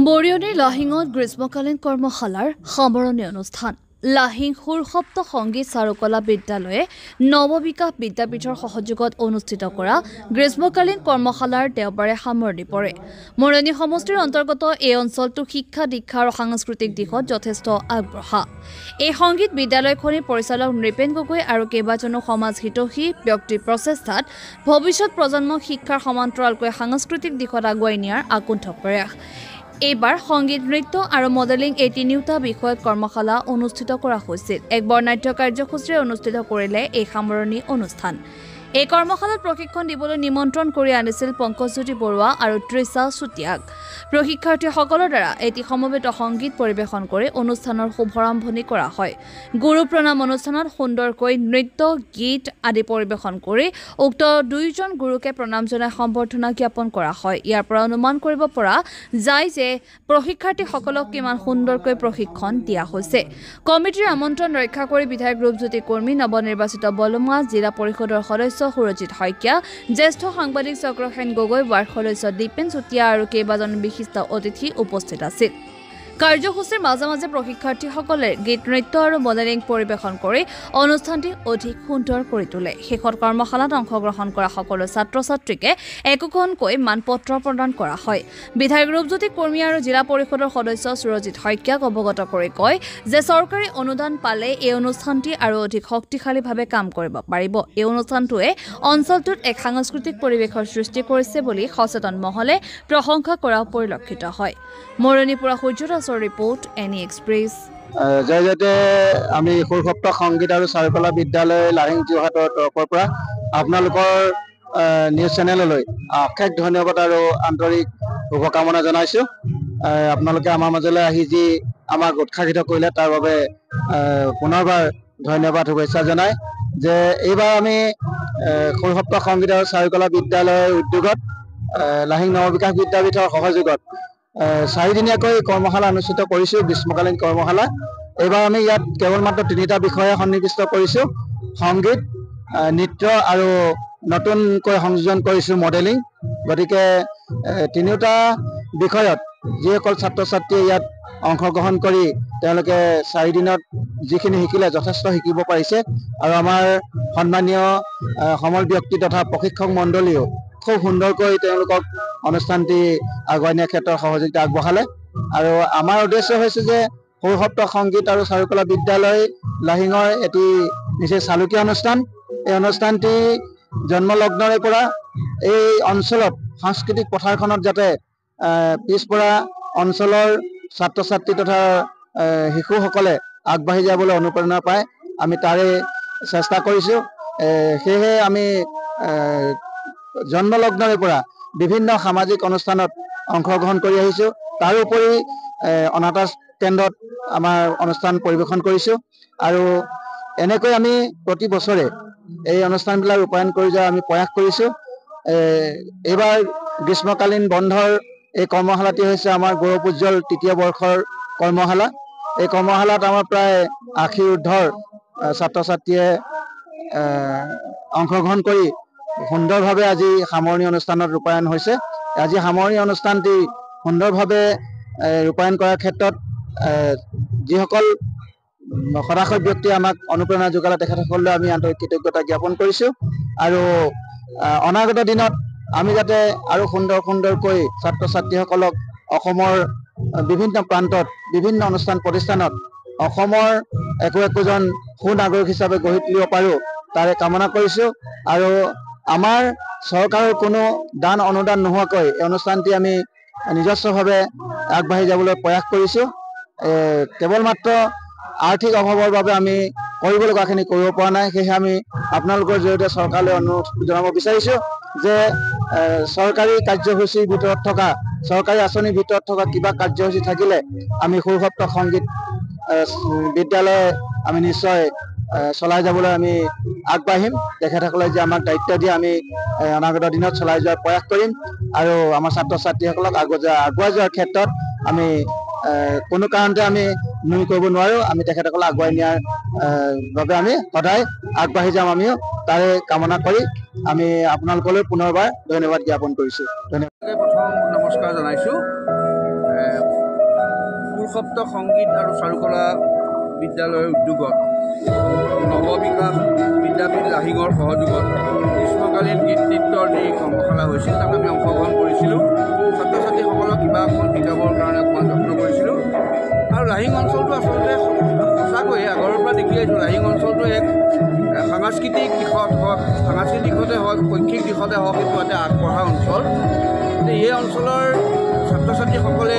বৰিয়নী লাহিঙত গ্ৰীষ্মকালীন কৰ্মশালাৰ সামৰণি অনুষ্ঠান। লাহিং সুৰসপ্ত সংগীত চাৰুকলা বিদ্যালয়ে নৱবিকাশ বিদ্যাপীঠৰ সহযোগত অনুষ্ঠিত কৰা গ্ৰীষ্মকালীন কৰ্মশালাৰ দেওবাৰে সামৰণি পৰে। মৰণী সমষ্টিৰ অন্তৰ্গত এই অঞ্চলটো শিক্ষা দীক্ষা আৰু সাংস্কৃতিক দিশত যথেষ্ট আগবঢ়া। এই সংগীত বিদ্যালয়খনিৰ পৰিচালক নৃপেন গগৈ আৰু কেইবাজনো সমাজ হিতৈষী ব্যক্তিৰ প্ৰচেষ্টাত ভৱিষ্যত প্ৰজন্মক শিক্ষাৰ সমান্তৰালকৈ সাংস্কৃতিক দিশত আগুৱাই নিয়াৰ আকুণ্ঠ প্ৰয়াস। এইবাৰ সংগীত নৃত্য আৰু মডেলিং এই তিনিওটা বিষয়ত কৰ্মশালা অনুষ্ঠিত কৰা হৈছিল। এক বৰ্ণাঢ্য কাৰ্যসূচীৰে অনুষ্ঠিত কৰিলে এই সামৰণি অনুষ্ঠান। এই কৰ্মশালাত প্ৰশিক্ষণ দিবলৈ নিমন্ত্ৰণ কৰি আনিছিল পংকজজ্যোতি বৰুৱা আৰু তৃষা চুতীয়াক। প্ৰশিক্ষাৰ্থীসকলৰ দ্বাৰা এটি সমবেত সংগীত পৰিৱেশন কৰি অনুষ্ঠানৰ শুভাৰম্ভণি কৰা হয়। গুৰু প্ৰণাম অনুষ্ঠানত সুন্দৰকৈ নৃত্য গীত আদি পৰিৱেশন কৰি উক্ত দুয়োজন গুৰুকে প্ৰণাম জনাই সম্বৰ্ধনা জ্ঞাপন কৰা হয়। ইয়াৰ পৰা অনুমান কৰিব পৰা যায় যে প্ৰশিক্ষাৰ্থীসকলক কিমান সুন্দৰকৈ প্ৰশিক্ষণ দিয়া হৈছে। কমিটিৰ আমন্ত্ৰণ ৰক্ষা কৰি বিধায়ক ৰূপজ্যোতি কৰ্মী, নৱনিৰ্বাচিত বলমা জিলা পৰিষদৰ সদস্য সুৰজিৎ শইকীয়া, জ্যেষ্ঠ সাংবাদিক চক্ৰসেন গগৈ, ৱাৰ্ড সদস্য দীপেন চুতীয়া আৰু কেইবাজন বিশিষ্ট অতিথি উপস্থিত আছিল। কাৰ্যসূচীৰ মাজে মাজে প্ৰশিক্ষাৰ্থীসকলে গীত নৃত্য আৰু মডেলিং পৰিৱেশন কৰি অনুষ্ঠানটি অধিক সুন্দৰ কৰি তোলে। শেষত কৰ্মশালাত অংশগ্ৰহণ কৰা সকলো ছাত্ৰ ছাত্ৰীকে একোখনকৈ মানপত্ৰ প্ৰদান কৰা হয়। বিধায়ক ৰূপজ্যোতি কৰ্মী আৰু জিলা পৰিষদৰ সদস্য সুৰজিৎ শইকীয়াক অৱগত কৰি কয় যে চৰকাৰী অনুদান পালে এই অনুষ্ঠানটি আৰু অধিক শক্তিশালীভাৱে কাম কৰিব পাৰিব। এই অনুষ্ঠানটোৱে অঞ্চলটোত এক সাংস্কৃতিক পৰিৱেশৰ সৃষ্টি কৰিছে বুলি সচেতন মহলে প্ৰশংসা কৰা পৰিলক্ষিত হয়। মৰণীৰ পৰা সূৰ্যদাসৰ ৰিপৰ্ট, এনি এক্সপ্ৰেছ। জয়তে আমি সুৰসপ্ত সংগীত আৰু চাৰুকলা বিদ্যালয় লাহিং যোৰহাটৰ তৰফৰ পৰা আপোনালোকৰ নিউজ চেনেললৈ অশেষ ধন্যবাদ আৰু আন্তৰিক শুভকামনা জনাইছোঁ। আপোনালোকে আমাৰ মাজলৈ আহি যি আমাক উৎসাহিত কৰিলে তাৰ বাবে পুনৰবাৰ ধন্যবাদ শুভেচ্ছা জনাই যে এইবাৰ আমি সুৰসপ্ত সংগীত আৰু চাৰুকলা বিদ্যালয়ৰ উদ্যোগত লাহিং নৱবিকাশ বিদ্যাপীঠৰ সহযোগত 4 দিনীয়াকৈ কৰ্মশালা অনুষ্ঠিত কৰিছোঁ। গ্ৰীষ্মকালীন কৰ্মশালা। এইবাৰ আমি ইয়াত কেৱল মাত্ৰ 3টা বিষয়ে সন্নিৱিষ্ট কৰিছোঁ: সংগীত, নৃত্য আৰু নতুনকৈ সংযোজন কৰিছোঁ মডেলিং। গতিকে তিনিওটা বিষয়ত যিসকল ছাত্ৰ ছাত্ৰীয়ে ইয়াত অংশগ্ৰহণ কৰি তেওঁলোকে 4 দিনত যিখিনি শিকিলে যথেষ্ট শিকিব পাৰিছে আৰু আমাৰ সন্মানীয় সমল ব্যক্তি তথা প্ৰশিক্ষক মণ্ডলীয়েও খুব সুন্দৰকৈ তেওঁলোকক অনুষ্ঠানটি আগুৱাই নিয়াৰ ক্ষেত্ৰত সহযোগিতা আগবঢ়ালে। আৰু আমাৰ উদ্দেশ্য হৈছে যে সুৰসপ্ত সংগীত আৰু চাৰুকলা বিদ্যালয় লাহিঙৰ এটি নিচেই চালুকীয়া অনুষ্ঠান। এই অনুষ্ঠানটি জন্মলগ্নৰে পৰা এই অঞ্চলত সাংস্কৃতিক পথাৰখনত যাতে পিছপৰা অঞ্চলৰ ছাত্ৰ ছাত্ৰী তথা শিশুসকলে আগবাঢ়ি যাবলৈ অনুপ্ৰেৰণা পায়, আমি তাৰে চেষ্টা কৰিছোঁ। সেয়েহে আমি জন্মলগ্নৰে পৰা বিভিন্ন সামাজিক অনুষ্ঠানত অংশগ্ৰহণ কৰি আহিছোঁ। তাৰোপৰি অনাথ কেন্দ্ৰত আমাৰ অনুষ্ঠান পৰিৱেশন কৰিছোঁ আৰু এনেকৈ আমি প্ৰতি বছৰে এই অনুষ্ঠানবিলাক ৰূপায়ণ কৰি যোৱাৰ আমি প্ৰয়াস কৰিছোঁ। এইবাৰ গ্ৰীষ্মকালীন বন্ধৰ এই কৰ্মশালাটি হৈছে আমাৰ গৌৰৱোজ্জ্বল 3য় বৰ্ষৰ কৰ্মশালা। এই কৰ্মশালাত আমাৰ প্ৰায় 80 ঊৰ্ধৰ ছাত্ৰ ছাত্ৰীয়ে অংশগ্ৰহণ কৰি সুন্দৰভাৱে আজি সামৰণি অনুষ্ঠানত ৰূপায়ণ হৈছে। আজি সামৰণি অনুষ্ঠানটি সুন্দৰভাৱে ৰূপায়ণ কৰাৰ ক্ষেত্ৰত যিসকল সদাশয় ব্যক্তিয়ে আমাক অনুপ্ৰেৰণা যোগালে তেখেতসকললৈ আমি আন্তৰিক কৃতজ্ঞতা জ্ঞাপন কৰিছোঁ। আৰু অনাগত দিনত আমি যাতে আৰু সুন্দৰকৈ ছাত্ৰ ছাত্ৰীসকলক অসমৰ বিভিন্ন প্ৰান্তত বিভিন্ন অনুষ্ঠান প্ৰতিষ্ঠানত অসমৰ একোজন সুনাগৰিক হিচাপে গঢ়ি তুলিব পাৰোঁ তাৰে কামনা কৰিছোঁ। আৰু আমাৰ চৰকাৰৰ কোনো দান অনুদান নোহোৱাকৈ এই অনুষ্ঠানটি আমি নিজস্বভাৱে আগবাঢ়ি যাবলৈ প্ৰয়াস কৰিছোঁ। কেৱল মাত্ৰ আৰ্থিক অভাৱৰ বাবে আমি কৰিব লগাখিনি কৰিব পৰা নাই। সেয়েহে আমি আপোনালোকৰ জৰিয়তে চৰকাৰলৈ অনুৰোধ জনাব বিচাৰিছোঁ যে চৰকাৰী কাৰ্যসূচীৰ ভিতৰত থকা, চৰকাৰী আঁচনিৰ ভিতৰত থকা কিবা কাৰ্যসূচী থাকিলে আমি সুৰসপ্ত সংগীত বিদ্যালয় আমি নিশ্চয় চলাই যাবলৈ আমি আগবাঢ়িম। তেখেতসকলে যে আমাক দায়িত্ব দিয়ে আমি অনাগত দিনত চলাই যোৱাৰ প্ৰয়াস কৰিম আৰু আমাৰ ছাত্ৰ ছাত্ৰীসকলক আগুৱাই যোৱাৰ ক্ষেত্ৰত আমি কোনো কাৰণতে আমি নুই কৰিব নোৱাৰোঁ। আমি তেখেতসকলক আগুৱাই নিয়াৰ বাবে আমি সদায় আগবাঢ়ি যাম। আমিও তাৰে কামনা কৰি আমি আপোনালোকলৈ পুনৰবাৰ ধন্যবাদ জ্ঞাপন কৰিছোঁ। প্ৰথম নমস্কাৰ জনাইছোঁ। সুৰসপ্ত সংগীত আৰু চাৰুকলা বিদ্যালয়ৰ উদ্যোগত নৱবিকাশ বিদ্যাপীঠ লাহিঙৰ সহযোগত গ্ৰীষ্মকালীন গীত নৃত্যৰ যি কৰ্মশালা হৈছিল তাত আমি অংশগ্ৰহণ কৰিছিলোঁ। ছাত্ৰ ছাত্ৰীসকলক কিবা অকণ শিকাবৰ কাৰণে অকণমান যত্ন কৰিছিলোঁ। আৰু লাহিং অঞ্চলটো আচলতে সঁচাকৈয়ে আগৰ পৰা দেখি আহিছোঁ, লাহিং অঞ্চলটো এক সাংস্কৃতিক দিশত হওক, সাংস্কৃতিক দিশতে হওক, শৈক্ষিক দিশতে হওক, এইটো এটা আগবঢ়া অঞ্চল। এই অঞ্চলৰ ছাত্ৰ ছাত্ৰীসকলে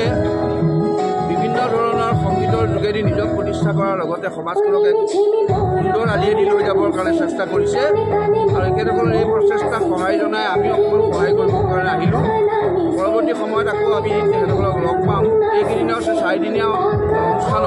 বিভিন্ন ধৰণৰ সংগীতৰ যোগেদি নিজক প্ৰতিষ্ঠা কৰাৰ লগতে সমাজখনক এক সুন্দৰ আলিয়েদি লৈ যাবৰ কাৰণে চেষ্টা কৰিছে। আৰু এখেতসকলৰ এই প্ৰচেষ্টাক সহায় জনাই আমি অকণমান সহায় কৰিবৰ কাৰণে আহিলোঁ। পৰৱৰ্তী সময়ত আকৌ আমি তেখেতসকলক লগ পাম। এইকেইদিনৰ 4দিনীয়া অনুষ্ঠানত